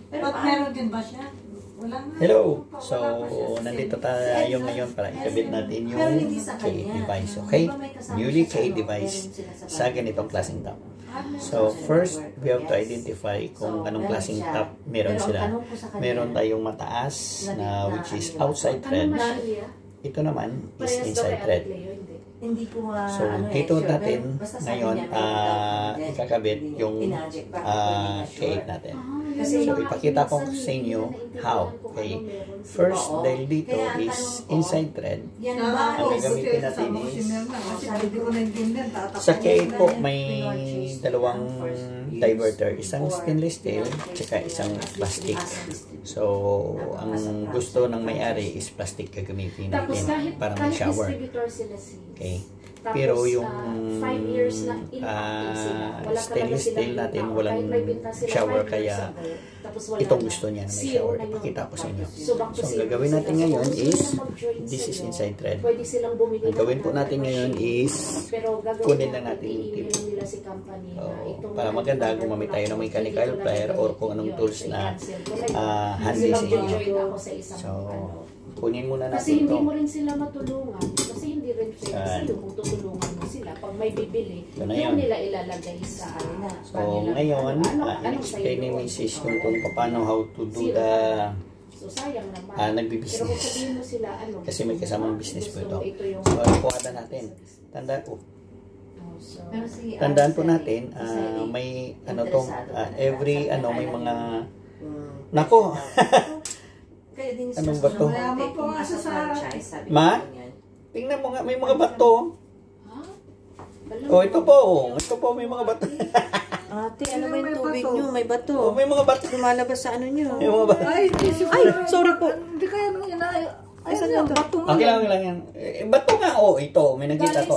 Pero meron din ba siya? Wala nga. Hello! So, nandito tayo ngayon para ikabit natin yung K8 device. Okay? Newly K8 device sa ganitong klaseng top. So, first, we have to identify kung anong klaseng top meron sila. Meron tayong mataas na which is outside thread. Ito naman is inside thread. So, dito natin ngayon ikakabit yung K8 natin. So, ipakita ko sa inyo how. Okay. First, dahil dito is inside thread. Ang gagamitin natin is sa K8 po may dalawang diverter. Isang stainless steel at isang plastic. So, ang gusto ng may-ari is plastic gagamitin natin para may shower. Okay. Pero yung stainless steel natin walang shower kaya itong gusto niya na may shower. Ipakita ko sa inyo. So, ang gagawin natin ngayon is this is inside thread. Ang gawin po natin ngayon is kunin lang natin yung tip. Para maganda, gumamit tayo ng mechanical plier or kung anong tools na handy sa inyo. So, kunin muna natin ito. Kasi hindi mo rin sila matulungan. Kasi hindi rin sa'yo kung tutulungan mo sila. Pag may bibili, doon nila ilalagay sa kanila. So, ngayon, in-explain ni Mrs. yung kung paano how to do the nagbi-business. Kasi may kasamang business po ito. So, kuha natin. Tandaan po natin, may every may mga nako. Anong bato? Ma? Tingnan mo nga, may mga bato. Oh, ito po. Ito po, may mga bato. Ate, ano ba yung tubig nyo? May bato. Oh, may mga bato. Lumalabas sa ano nyo. May mga bato. Ay, sorry po. Hindi kaya nung inaayos. Ay, saan yung bato? Okay lang yan. Bato nga, ito. May nakita ko.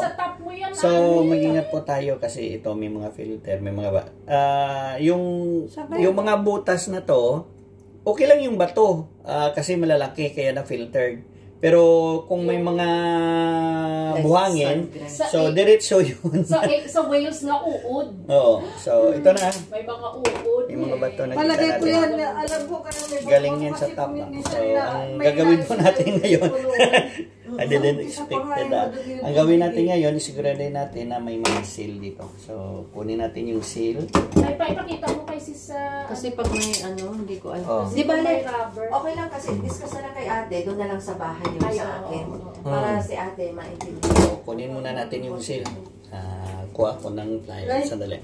So, mag-ingat po tayo kasi ito, may mga filter, may mga yung mga butas na to, okay lang yung bato kasi malalaki kaya na filtered. Pero kung may mga buhangin, so diretso yun. Sa whales nga uod. Oo. So ito na. May mga uod. May mga bato na kita palagay ko natin. yan, alam ko kaya may bato. Galing yan sa top. So ang gagawin po natin ngayon, I didn't expect that. Ang gawin natin ngayon, isiguraduhin natin na may mga seal dito. So kunin natin yung seal. Ay, ipakita mo kay sis sa... Kasi pag may hindi ko alam. Di ba, okay lang kasi discuss na lang kay ate, doon na lang sa bahay yung sa akin. Para si ate maintindihan. So kunin muna natin yung seal. Kuha ko ng pliers. Sandali.